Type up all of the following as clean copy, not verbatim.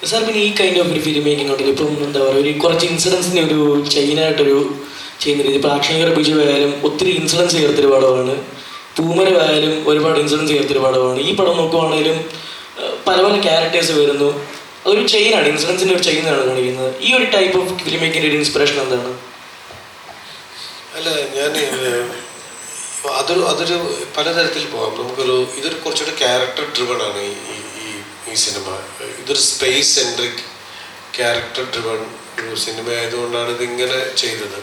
Sir പിന്നെ ഈ kind of ഒരു ഫിലിം മേക്കിംഗ് ഉണ്ടല്ലോ, ഇപ്പം എന്താ പറയുക, ഒരു കുറച്ച് ഇൻസിഡൻസിനെ ഒരു ചെയിനായിട്ടൊരു ചെയ്യുന്ന രീതി. ഇപ്പോൾ ആക്ഷൻ ഹീറോ ബിജു ആയാലും ഒത്തിരി ഇൻസിഡൻസ് ചേർത്തൊരു പടമാണ്, പൂമരമായാലും ഒരുപാട് ഇൻസിഡൻസ് ചേർത്തൊരു പടമാണ്. ഈ പടം നോക്കുവാണെങ്കിലും പല പല ക്യാരക്ടേഴ്സ് വരുന്നു, അതൊരു ചെയിനാണ്, ഇൻസിഡൻസിൻ്റെ ഒരു ചെയിനാണ് കാണിക്കുന്നത്. ഈ ഒരു ടൈപ്പ് ഓഫ് ഫിലിം മേക്കിൻ്റെ ഒരു ഇൻസ്പിറേഷൻ എന്താണ്? അല്ല, ഞാൻ അതൊരു പലതരത്തിൽ പോകാം. ഇതൊരു കുറച്ചുകൂടി ക്യാരക്ടർ ഡ്രിവൺ ആണ് ഈ സിനിമ. ഇതൊരു സ്പേസ് സെൻട്രിക് ക്യാരക്ടർ ഡ്രിവൺ ഒരു സിനിമ ആയതുകൊണ്ടാണ് ഇതിങ്ങനെ ചെയ്തത്.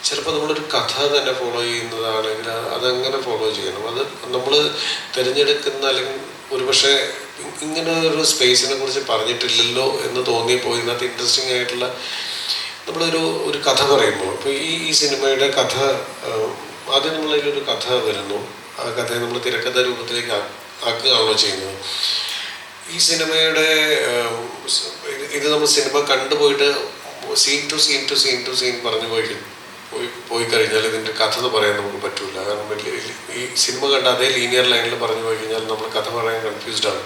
ചിലപ്പോൾ നമ്മളൊരു കഥ തന്നെ ഫോളോ ചെയ്യുന്നതാണെങ്കിൽ അതങ്ങനെ ഫോളോ ചെയ്യണം. അത് നമ്മൾ തിരഞ്ഞെടുക്കുന്ന, അല്ലെങ്കിൽ ഒരുപക്ഷെ ഇങ്ങനെ ഒരു സ്പേസിനെ കുറിച്ച് പറഞ്ഞിട്ടില്ലല്ലോ എന്ന് തോന്നിയപ്പോൾ ഇതിനകത്ത് ഇൻട്രസ്റ്റിംഗ് ആയിട്ടുള്ള ഒരു കഥ പറയുമ്പോൾ, ഇപ്പോൾ ഈ സിനിമയുടെ കഥ ആദ്യം നമ്മളതിലൊരു കഥ വരുന്നു. ആ കഥയെ നമ്മൾ തിരക്കഥ രൂപത്തിലേക്ക് ആക്കുകയാണല്ലോ ചെയ്യുന്നത്. ഈ സിനിമയുടെ ഇത് നമ്മൾ സിനിമ കണ്ടുപോയിട്ട് scene to scene to scene to scene പറഞ്ഞു പോയി കഴിഞ്ഞാൽ ഇതിൻ്റെ കഥ എന്ന് പറയാൻ നമുക്ക് പറ്റില്ല. കാരണം ഈ സിനിമ കണ്ട അതേ ലീനിയർ ലൈനിൽ പറഞ്ഞു പോയി കഴിഞ്ഞാൽ നമ്മൾ കഥ പറയാൻ കൺഫ്യൂസ്ഡ് ആണ്.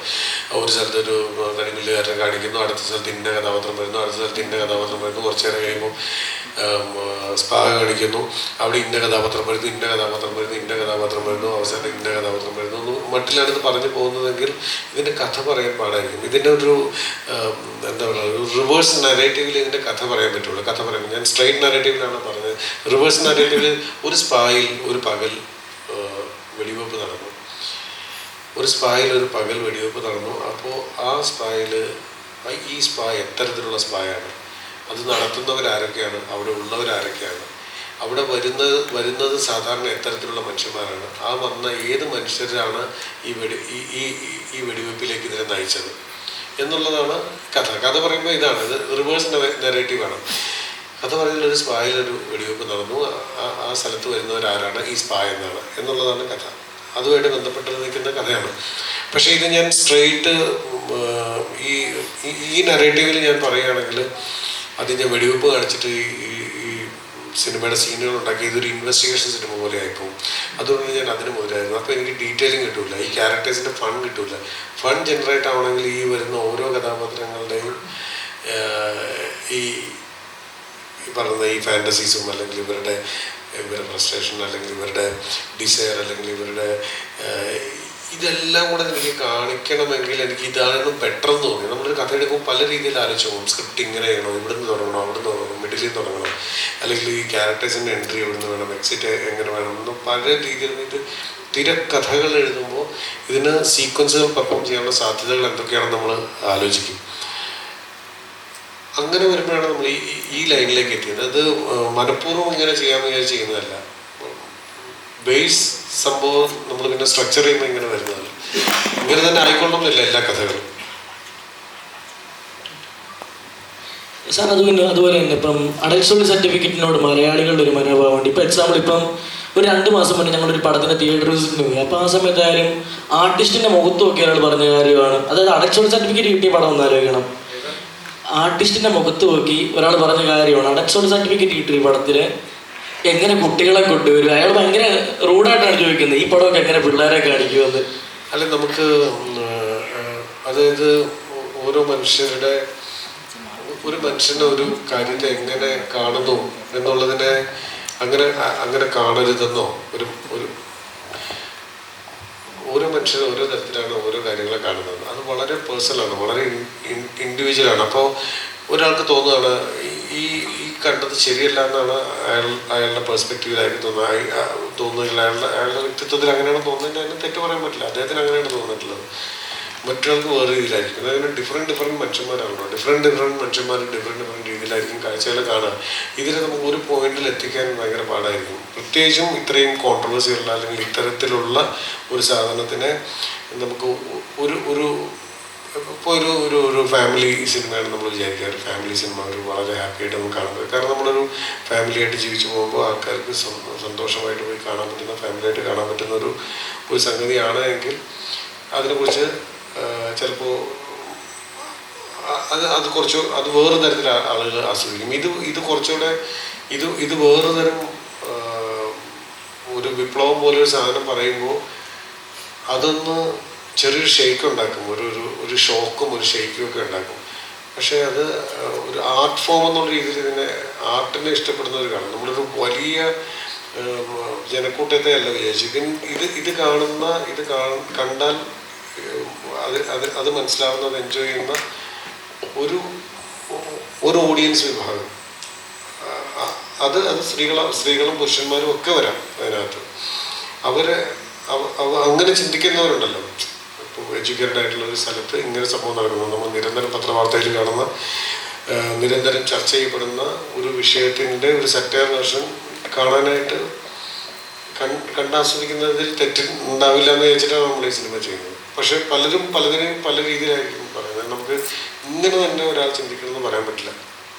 ഒരു സ്ഥലത്ത് ഒരു കരിമില്ലുകാരനെ കാണിക്കുന്നു, അടുത്ത സ്ഥലത്ത് ഇന്ന കഥാപാത്രം വരുന്നു, അടുത്ത സ്ഥലത്ത് ഇന്ന കഥാപാത്രം വരുന്നു, കുറച്ച് നേരം കഴിയുമ്പോൾ സ്പാ കാണിക്കുന്നു, അവിടെ ഇന്ന കഥാപാത്രം വരുന്നു, ഇന്ന കഥാപാത്രം വരുന്നു, ഇന്ന കഥാപാത്രം വരുന്നു, അവസാനം ഇന്ന കഥാപാത്രം വരുന്നു മട്ടിലാണിത് പറഞ്ഞു പോകുന്നതെങ്കിൽ ഇതിൻ്റെ കഥ പറയാൻ പാടായിരിക്കും. ഇതിൻ്റെ എന്താ പറയുക, ഒരു റിവേഴ്സ് നരേറ്റീവിൽ ഇതിൻ്റെ കഥ പറയാൻ പറ്റുള്ളൂ. കഥ പറയാൻ ഞാൻ സ്ട്രെയിറ്റ് നരേറ്റീവിലാണ് പറഞ്ഞത്. റിവേഴ്സ് നരേറ്റീവിൽ ഒരു സ്പായിൽ ഒരു പകൽ വെടിവെപ്പ് നടന്നു, ഒരു സ്പായിൽ ഒരു പകൽ വെടിവെപ്പ് നടന്നു. അപ്പോൾ ആ സ്പായിൽ ഈ സ്പാ എത്തരത്തിലുള്ള സ്പായാണ്, അത് നടത്തുന്നവരാരൊക്കെയാണ്, അവിടെ ഉള്ളവരാരൊക്കെയാണ്, അവിടെ വരുന്നത് സാധാരണ എത്തരത്തിലുള്ള മനുഷ്യന്മാരാണ്, ആ വന്ന ഏത് മനുഷ്യരാണ് ഈ വെടിവെപ്പിലേക്ക് ഇതിനെ നയിച്ചത് എന്നുള്ളതാണ് കഥ. കഥ പറയുമ്പോൾ ഇതാണ്, ഇത് റിവേഴ്സ് നെറേറ്റീവാണ്. കഥ പറയുന്ന ഒരു സ്പായിലൊരു വെടിവെപ്പ് നടന്നു, ആ സ്ഥലത്ത് വരുന്നവരാരാണ്, ഈ സ്പാ എന്നുള്ളതാണ് കഥ. അതുമായിട്ട് ബന്ധപ്പെട്ട് നിൽക്കുന്ന കഥയാണ്. പക്ഷേ ഇത് ഞാൻ സ്ട്രെയിറ്റ് ഈ നറേറ്റീവിൽ ഞാൻ പറയുകയാണെങ്കിൽ അത് ഞാൻ വെടിവെപ്പ് കാണിച്ചിട്ട് ഈ സിനിമയുടെ സീനുകൾ ഉണ്ടാക്കി ഇതൊരു ഇൻവെസ്റ്റിഗേഷൻ സിനിമ പോലെ ആയിപ്പോവും. അതുകൊണ്ട് ഞാൻ അതിന് മുതലായിരുന്നു. അപ്പോൾ എനിക്ക് ഡീറ്റെയിലിംഗ് കിട്ടില്ല, ഈ ക്യാരക്ടേഴ്സിൻ്റെ ഫൺ കിട്ടില്ല. ഫൺ ജനറേറ്റ് ആവണമെങ്കിൽ ഈ വരുന്ന ഓരോ കഥാപാത്രങ്ങളുടെയും ഈ പറയുന്ന ഈ ഫാൻറ്റസീസും, അല്ലെങ്കിൽ ഇവരുടെ ഫ്രസ്ട്രേഷൻ, അല്ലെങ്കിൽ ഇവരുടെ ഡിസയർ, അല്ലെങ്കിൽ ഇവരുടെ ഇതെല്ലാം കൂടെ എനിക്ക് കാണിക്കണമെങ്കിൽ എനിക്ക് ഇതാണെന്ന് പെട്ടെന്ന് തോന്നി. നമ്മളൊരു കഥ എടുക്കുമ്പോൾ പല രീതിയിൽ ആലോചിച്ച് പോകും. സ്ക്രിപ്റ്റ് ഇങ്ങനെ ചെയ്യണോ, ഇവിടുന്ന് തുടങ്ങണോ, അവിടുന്ന് തുടങ്ങണം, മിഡിലിൽ തുടങ്ങണം, അല്ലെങ്കിൽ ഈ ക്യാരക്ടേഴ്സിൻ്റെ എൻട്രി എവിടുന്ന് വേണം, എക്സിറ്റ് എങ്ങനെ വേണം എന്ന് പല രീതിയിൽ തിരക്കഥകൾ എഴുതുമ്പോൾ ഇതിന് സീക്വൻസുകൾ പെർഫോം ചെയ്യാനുള്ള സാധ്യതകൾ എന്തൊക്കെയാണെന്ന് നമ്മൾ ആലോചിക്കും. അങ്ങനെ വരുമ്പോഴാണ് നമ്മൾ ഈ ലൈനിലേക്ക് എത്തിയത്. അത് മനഃപൂർവ്വം ഇങ്ങനെ ചെയ്യാമെന്ന് വിചാരിച്ച് ചെയ്യുന്നതല്ല. ബേസ് സംഭവം നമ്മൾ പിന്നെ സ്ട്രക്ചർ ചെയ്യുമ്പോൾ ഇങ്ങനെ വരുന്നതല്ല. ഇങ്ങനെ തന്നെ ആയിക്കൊള്ളുന്നില്ല എല്ലാ കഥകളും. സാർ അതുപോലെ തന്നെ ഇപ്പം അഡൽട്ട്ഹുഡ് സർട്ടിഫിക്കറ്റിനോട് മലയാളികളുടെ ഒരു മനോഭാവമുണ്ട്. ഇപ്പം എക്സാമ്പിൾ ഇപ്പം ഒരു 2 മാസം മുന്നേ ഞങ്ങളൊരു പടത്തിൻ്റെ തിയേറ്റർ വിസിറ്റിന് പോയി. അപ്പോൾ ആ സമയത്തായാലും ആർട്ടിസ്റ്റിൻ്റെ മുഖത്ത് നോക്കി ഒരാൾ പറഞ്ഞ കാര്യമാണ്, അതായത് അഡൽട്ട്ഹുഡ് സർട്ടിഫിക്കറ്റ് കിട്ടിയ പടം ഒന്ന് ആലോചിക്കണം. ആർട്ടിസ്റ്റിൻ്റെ മുഖത്ത് നോക്കി ഒരാൾ പറഞ്ഞ കാര്യമാണ്, അഡൽട്ട്ഹുഡ് സർട്ടിഫിക്കറ്റ് കിട്ടിയ പടത്തിൽ എങ്ങനെ കുട്ടികളെ കൊണ്ടുവരും. അയാൾ ഭയങ്കര റൂഡായിട്ടാണ് ചോദിക്കുന്നത്, ഈ പടമൊക്കെ എങ്ങനെ പിള്ളേരെ കാണിക്കുമെന്ന്. അല്ല, നമുക്ക് അതായത് ഓരോ ഒരു മനുഷ്യനെ ഒരു കാര്യത്തെ എങ്ങനെ കാണുന്നു എന്നുള്ളതിനെ അങ്ങനെ കാണരുതെന്നോ, ഓരോ മനുഷ്യരും ഓരോ തരത്തിലാണ് ഓരോ കാര്യങ്ങളെ കാണുന്നത്. അത് വളരെ പേഴ്സണലാണ്, വളരെ ഇൻഡിവിജ്വലാണ്. അപ്പോൾ ഒരാൾക്ക് തോന്നുകയാണ് ഈ കണ്ടത് ശരിയല്ല എന്നാണ് അയാളുടെ പെർസ്പെക്റ്റീവിലായിരിക്കും തോന്നുന്നത്. അയാളുടെ വ്യക്തിത്വത്തിൽ അങ്ങനെയാണ് തോന്നുന്നത്. അതിന് തെറ്റ് പറയാൻ പറ്റില്ല. അദ്ദേഹത്തിന് അങ്ങനെയാണ് തോന്നിയിട്ടുള്ളത്. മറ്റൊരാൾക്ക് വേറെ രീതിയിലായിരിക്കും. അങ്ങനെ ഡിഫറെൻറ്റ് മനുഷ്യന്മാരാണല്ലോ. ഡിഫറെൻറ്റ് മനുഷ്യന്മാർ ഡിഫറെൻറ്റ് രീതിയിലായിരിക്കും കാഴ്ചകൾ കാണുക. ഇതിനെ നമുക്ക് ഒരു പോയിന്റിൽ എത്തിക്കാൻ ഭയങ്കര പാടായിരിക്കും. പ്രത്യേകിച്ചും ഇത്രയും കോൺട്രവേഴ്സിയുള്ള അല്ലെങ്കിൽ ഇത്തരത്തിലുള്ള ഒരു സാധനത്തിനെ നമുക്ക് ഇപ്പോൾ ഒരു ഫാമിലി സിനിമയാണ് നമ്മൾ വിചാരിക്കുക. ഒരു ഫാമിലി സിനിമ വളരെ ഹാപ്പി ആയിട്ട് നമുക്ക് കാണാൻ പറ്റും. കാരണം നമ്മളൊരു ഫാമിലിയായിട്ട് ജീവിച്ചു പോകുമ്പോൾ ആൾക്കാർക്ക് സന്തോഷമായിട്ട് പോയി കാണാൻ പറ്റുന്ന, ഫാമിലിയായിട്ട് കാണാൻ പറ്റുന്ന ഒരു സംഗതിയാണ് എങ്കിൽ അതിനെക്കുറിച്ച് ചിലപ്പോൾ അത് വേറെ തരത്തിൽ ആളുകൾ ആസ്വദിക്കും. ഇത് കുറച്ചുകൂടെ ഇത് വേറെ തരം ഒരു വിപ്ലവം പോലെ ഒരു സാധനം പറയുമ്പോൾ അതൊന്ന് ചെറിയൊരു ഷെയ്ക്ക് ഉണ്ടാക്കും, ഒരു ഷോക്കും ഒരു ഷെയ്ക്കും ഒക്കെ ഉണ്ടാക്കും. പക്ഷേ അത് ഒരു ആർട്ട് ഫോം എന്നുള്ള രീതിയിൽ ഇതിനെ ആർട്ടിനെ ഇഷ്ടപ്പെടുന്നവർ കാണും. നമ്മളൊരു വലിയ ജനക്കൂട്ടത്തെ അല്ല വിചാരിച്ചു. ഇത് കാണുന്ന കണ്ടാൽ അത് മനസ്സിലാവുന്നത് എൻജോയ് ചെയ്യുന്ന ഒരു ഓഡിയൻസ് വിഭാഗം. അത് സ്ത്രീകളും പുരുഷന്മാരും ഒക്കെ വരാം അതിനകത്ത്. അങ്ങനെ ചിന്തിക്കുന്നവരുണ്ടല്ലോ. ഇപ്പോൾ എഡ്യൂക്കേറ്റഡ് ആയിട്ടുള്ള ഒരു സ്ഥലത്ത് ഇങ്ങനെ സംഭവം നടക്കുന്നു, നമ്മൾ നിരന്തരം പത്രവാർത്തയിൽ കാണുന്ന, നിരന്തരം ചർച്ച ചെയ്യപ്പെടുന്ന ഒരു വിഷയത്തിൻ്റെ ഒരു സറ്റയർ വേർഷൻ കാണാനായിട്ട് കണ്ടാസ്വദിക്കുന്നതിൽ തെറ്റുണ്ടാവില്ല എന്ന് വിചാരിച്ചിട്ടാണ് നമ്മൾ ഈ സിനിമ ചെയ്യുന്നത്. പക്ഷെ പലതിനെയും പല രീതിയിലായിരിക്കും പറയുന്നത്. നമുക്ക് ഇങ്ങനെ തന്നെ ഒരാൾ ചിന്തിക്കണമെന്ന് പറയാൻ പറ്റില്ല.